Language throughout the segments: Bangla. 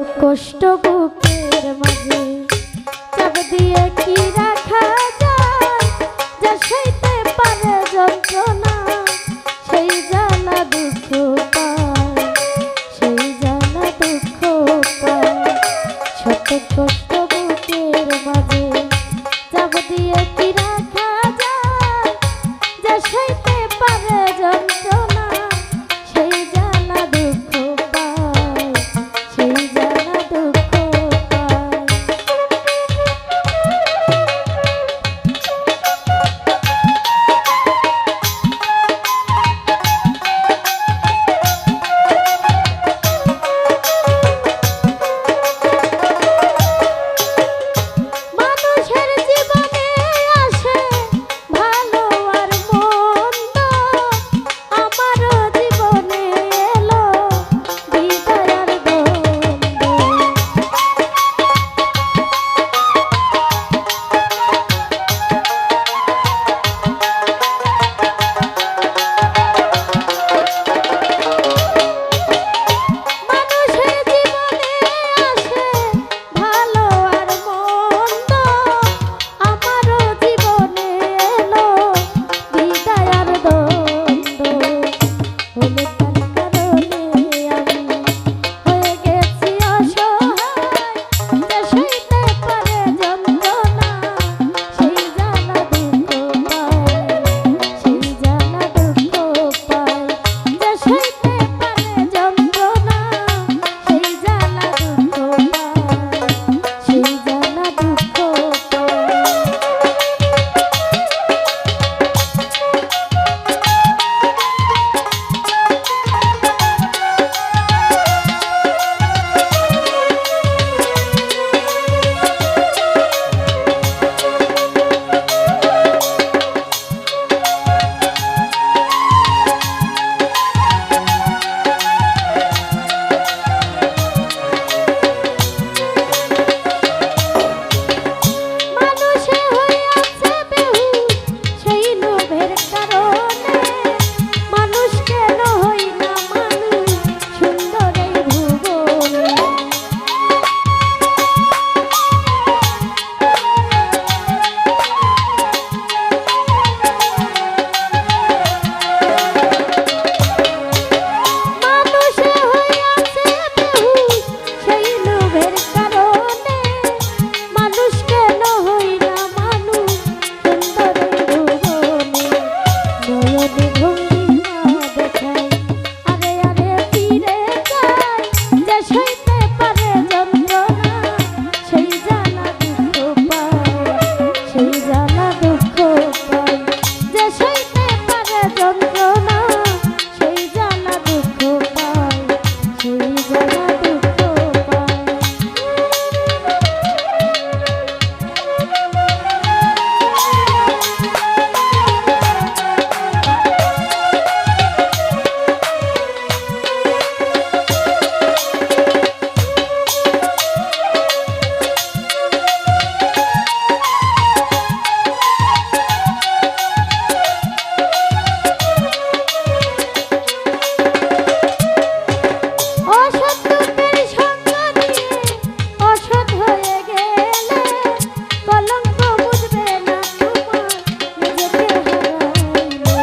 কষ্ট বুকের মাঝে চাপ দিয়ে কি রাখা যায়, যা সইতে পারে যন্ত্রণা সেই জ্বালা দুঃখ পায়, সেই জ্বালা দুঃখ পায়। ছোট কষ্ট বুকের মাঝে চাপ দিয়ে কি রাখা যায়, যা সইতে পারে যন্ত্রণা সেই জ্বালা দুঃখ পায়, সেই জ্বালা দুঃখ পায়। মানুষের জীবনে আসে ভালো আর মন্দ, আমারও জীবনে এলো বিদায় আর দ্বন্দ্ব। মানুষের জীবনে আসে ভালো আর মন্দ, আমারও জীবনে এলো বিদায় আর দ্বন্দ্ব। হলে তার কারণে আমি হয়ে গেছি অসহায়, যে সইতে পারে যন্ত্রণা সেই জ্বালা দুঃখ পায়, সেই জ্বালা দুঃখ পায়। যে সইতে পারে যন্ত্রণা সেই জ্বালা দুঃখ পায়, সেই জ্বালা দুঃখ পায়। মানুষে হইয়াছে বেহুশ সেই লোভের কারণে, মানুষ কেন হই না মানুষ সুন্দর এই ভুবনে। মানুষে হইয়াছে বেহুশ সেই লোভের কারণে, মানুষ কেন হই না মানুষ সুন্দর এই ভুবনে। নয়নে ভঙ্গিমা দেখাই আরে আরে ফিরে যাই, যে সইতে পারে যন্ত্রণা সেই জ্বালা দুঃখ পায়, সেই জ্বালা দুঃখ পায়। যে সইতে পারে যন্ত্রণা সেই জ্বালা দুঃখ পায়, সেই জ্বালা দুঃখ পায়। অসৎ লোকের সঙ্গ নিয়ে অসৎ হয়ে গেলে কলঙ্ক বুঝবে না তোমার নিজেকে হারাইলে।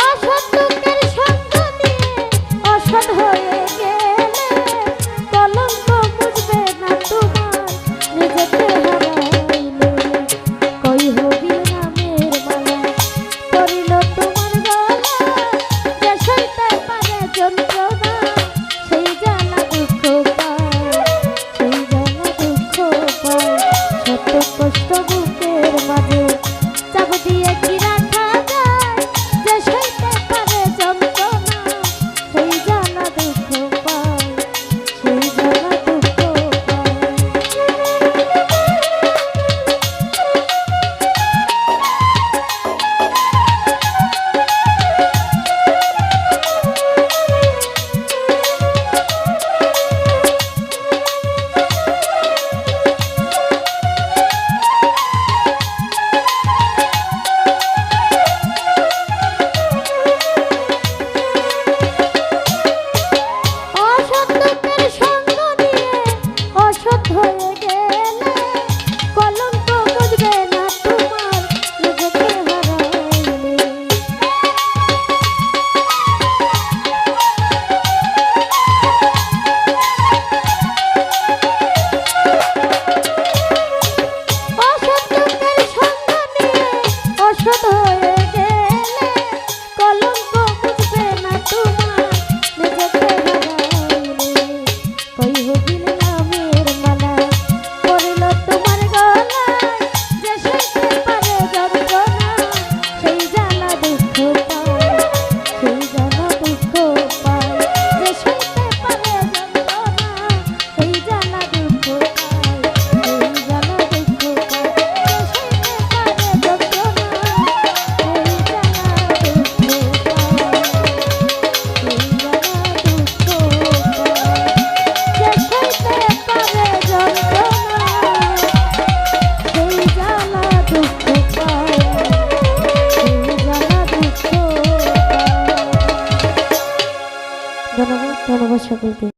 অসৎ লোকের সঙ্গ নিয়ে অসৎ হয়ে গেলে কলঙ্ক বুঝবে না তোমার নিজেকে হারাইলে। কই হবি নামের মালা পরিল তোমার গলায়, যে সইতে পারে যন্ত্রণা সেই জ্বালা দুঃখ পায়, সেই জ্বালা দুঃখ পায়। ছোট কষ্ট বুকের মাঝে চাপ দিয়ে কি রাখা যায়, যে সইতে পারে যন্ত্রণা সেই জ্বালা দুঃখ পায়, সেই জ্বালা দুঃখ পায়। সকলকে।